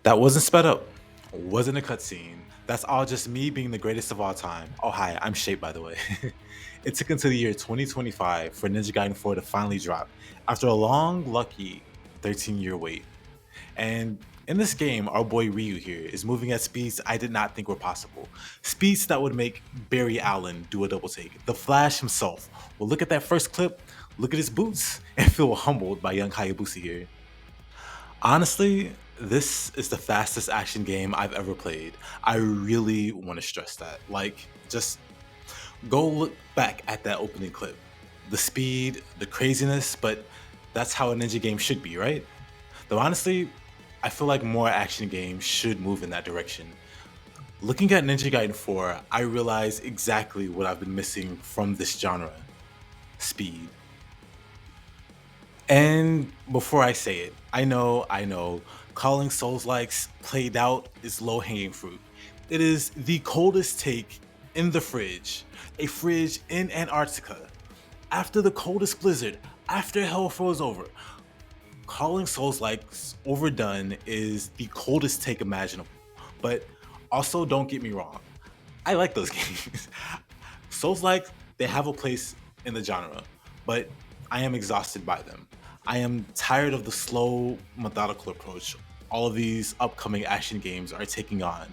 That wasn't sped up, wasn't a cutscene. That's all just me being the greatest of all time. Oh, hi, I'm Shape, by the way. It took until the year 2025 for Ninja Gaiden 4 to finally drop, after a long, lucky 13-year wait. And in this game, our boy Ryu here is moving at speeds I did not think were possible. Speeds that would make Barry Allen do a double take. The Flash himself will look at that first clip, look at his boots, and feel humbled by young Hayabusa here. Honestly, this is the fastest action game I've ever played. I really want to stress that. Like, just go look back at that opening clip. The speed, the craziness, but that's how a ninja game should be, right? Though honestly, I feel like more action games should move in that direction. Looking at Ninja Gaiden 4, I realize exactly what I've been missing from this genre: speed. And before I say it, I know, calling Soulslikes played out is low hanging fruit. It is the coldest take in the fridge, a fridge in Antarctica. After the coldest blizzard, after hell froze over, calling Soulslikes overdone is the coldest take imaginable. But also, don't get me wrong, I like those games. Souls-like, they have a place in the genre, but I am exhausted by them. I am tired of the slow, methodical approach all of these upcoming action games are taking on.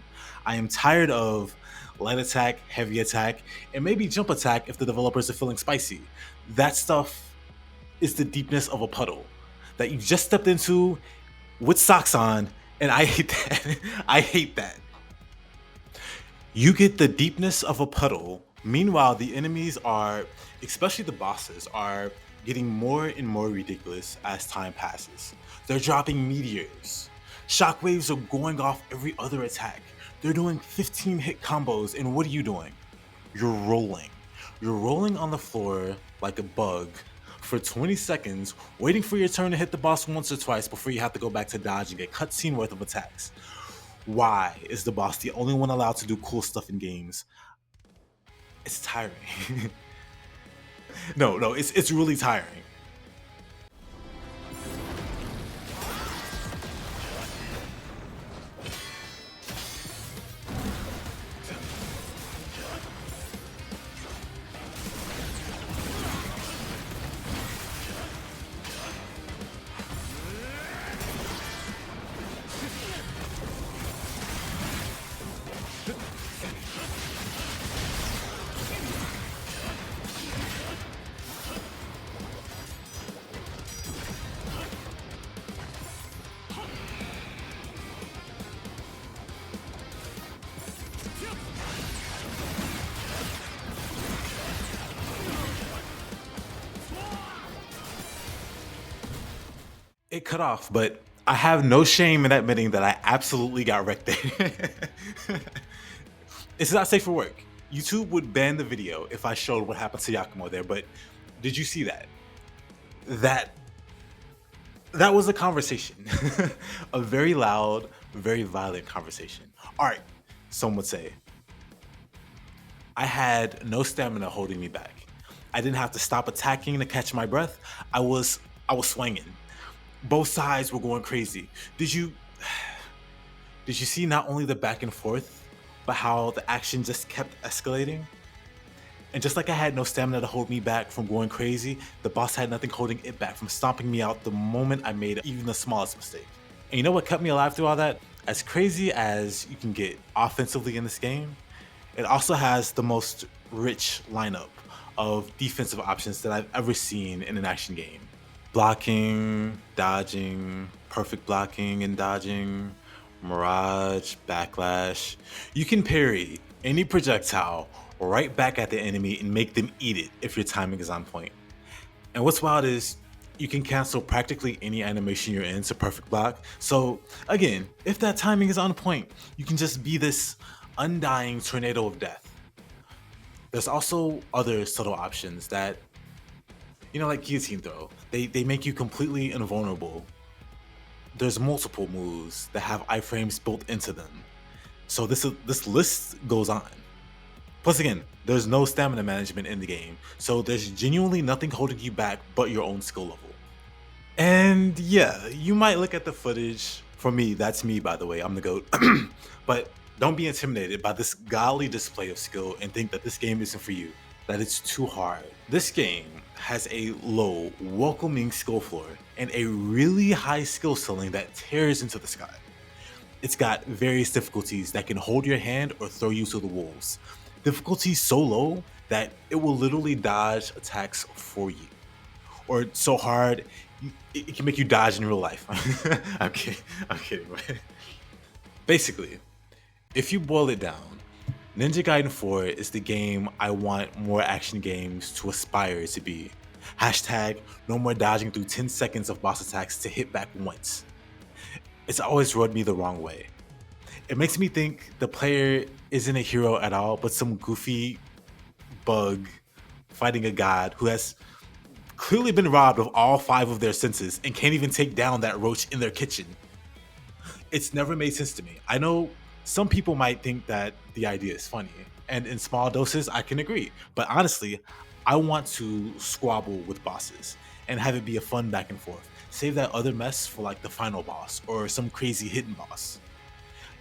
I am tired of light attack, heavy attack, and maybe jump attack if the developers are feeling spicy. That stuff is the deepness of a puddle that you just stepped into with socks on, and I hate that. I hate that. You get the deepness of a puddle. Meanwhile, the enemies are, especially the bosses, are getting more and more ridiculous as time passes. They're dropping meteors. Shockwaves are going off every other attack. They're doing 15 hit combos, and what are you doing? You're rolling. You're rolling on the floor like a bug for 20 seconds, waiting for your turn to hit the boss once or twice before you have to go back to dodging a cutscene worth of attacks. Why is the boss the only one allowed to do cool stuff in games? It's tiring. No, it's really tiring. It cut off, but I have no shame in admitting that I absolutely got wrecked there. It's not safe for work. YouTube would ban the video if I showed what happened to Yakumo there, but did you see that? That that was a conversation. A very loud, very violent conversation. Alright, some would say. I had no stamina holding me back. I didn't have to stop attacking to catch my breath. I was swinging. Both sides were going crazy. Did you see not only the back and forth, but how the action just kept escalating? And just like I had no stamina to hold me back from going crazy, the boss had nothing holding it back from stomping me out the moment I made even the smallest mistake. And you know what kept me alive through all that? As crazy as you can get offensively in this game, it also has the most rich lineup of defensive options that I've ever seen in an action game. Blocking, dodging, perfect blocking and dodging, mirage, backlash. You can parry any projectile right back at the enemy and make them eat it if your timing is on point. And what's wild is you can cancel practically any animation you're in to perfect block. So again, if that timing is on point, you can just be this undying tornado of death. There's also other subtle options that, like guillotine throw. They make you completely invulnerable. There's multiple moves that have iframes built into them. So this list goes on. Plus again, there's no stamina management in the game, so there's genuinely nothing holding you back but your own skill level. And yeah, you might look at the footage For me, that's me, by the way. I'm the GOAT. But don't be intimidated by this godly display of skill and think that this game isn't for you, that it's too hard. This game has a low, welcoming skill floor and a really high skill ceiling that tears into the sky. It's got various difficulties that can hold your hand or throw you to the wolves. Difficulty so low that it will literally dodge attacks for you. Or so hard, it can make you dodge in real life. I'm kidding. I'm kidding. Basically, if you boil it down, Ninja Gaiden 4 is the game I want more action games to aspire to be. Hashtag no more dodging through 10 seconds of boss attacks to hit back once. It's always rubbed me the wrong way. It makes me think the player isn't a hero at all, but some goofy bug fighting a god who has clearly been robbed of all 5 of their senses and can't even take down that roach in their kitchen. It's never made sense to me. I know some people might think that the idea is funny, and in small doses, I can agree. But honestly, I want to squabble with bosses and have it be a fun back and forth. Save that other mess for like the final boss or some crazy hidden boss.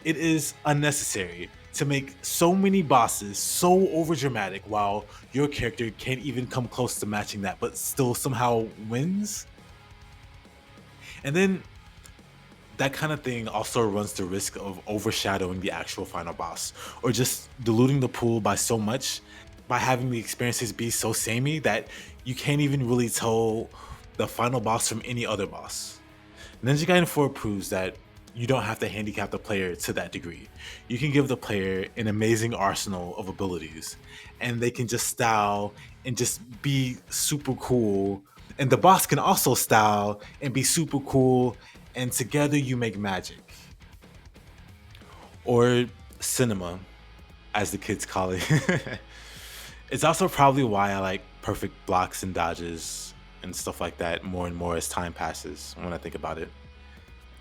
It is unnecessary to make so many bosses so overdramatic while your character can't even come close to matching that, but still somehow wins. And then that kind of thing also runs the risk of overshadowing the actual final boss, or just diluting the pool by so much by having the experiences be so samey that you can't even really tell the final boss from any other boss. Ninja Gaiden 4 proves that you don't have to handicap the player to that degree. You can give the player an amazing arsenal of abilities, and they can just style and just be super cool. And the boss can also style and be super cool, and together you make magic. Or cinema, as the kids call it. It's also probably why I like perfect blocks and dodges and stuff like that more and more as time passes when I think about it.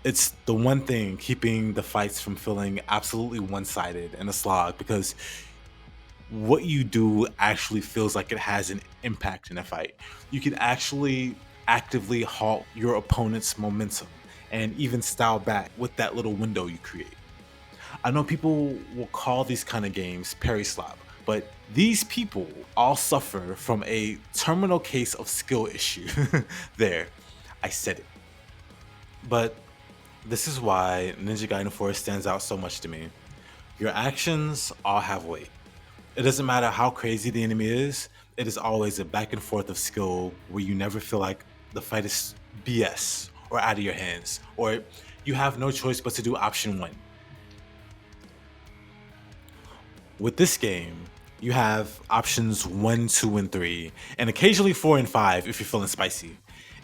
It's the one thing keeping the fights from feeling absolutely one-sided and a slog, because what you do actually feels like it has an impact in a fight. You can actually actively halt your opponent's momentum and even style back with that little window you create. I know people will call these kind of games parry slap, but these people all suffer from a terminal case of skill issue. There, I said it. But this is why Ninja Gaiden 4 stands out so much to me. Your actions all have weight. It doesn't matter how crazy the enemy is, it is always a back and forth of skill where you never feel like the fight is BS or out of your hands, or you have no choice but to do option 1. With this game, you have options 1, 2, and 3, and occasionally 4 and 5 if you're feeling spicy.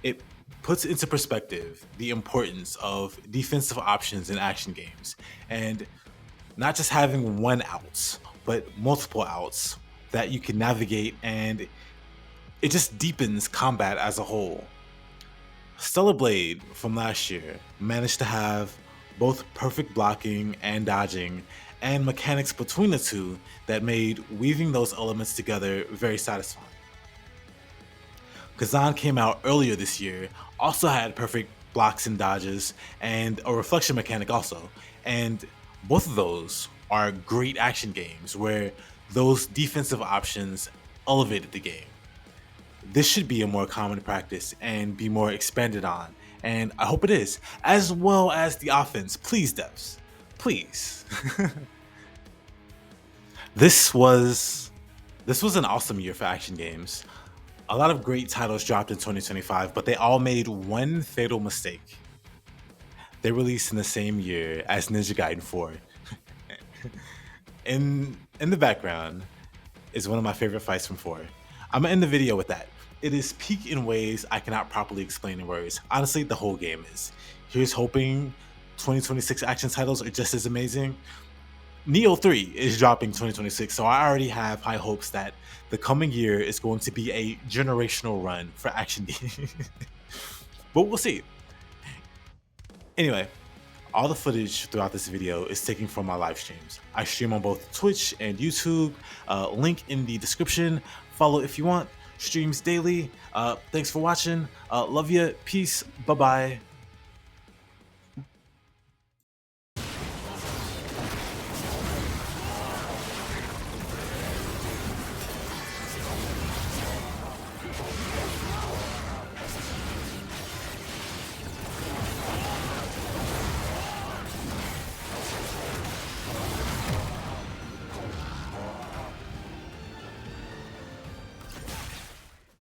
It puts into perspective the importance of defensive options in action games, and not just having one out, but multiple outs that you can navigate, and it just deepens combat as a whole. Stellar Blade from last year managed to have both perfect blocking and dodging, and mechanics between the two that made weaving those elements together very satisfying. Khazan came out earlier this year, also had perfect blocks and dodges, and a reflection mechanic also, and both of those are great action games where those defensive options elevated the game. This should be a more common practice and be more expanded on, and I hope it is, as well as the offense. Please, devs, please. This was an awesome year for action games. A lot of great titles dropped in 2025, but they all made one fatal mistake. They released in the same year as Ninja Gaiden 4. In the background is one of my favorite fights from 4. I'm gonna end the video with that. It is peak in ways I cannot properly explain in words. Honestly, the whole game is. Here's hoping 2026 action titles are just as amazing. Neo 3 is dropping 2026, so I already have high hopes that the coming year is going to be a generational run for action games. But we'll see. Anyway, all the footage throughout this video is taken from my live streams. I stream on both Twitch and YouTube. Link in the description. Follow if you want. Streams daily. Thanks for watching. Love ya. Peace. Bye-bye.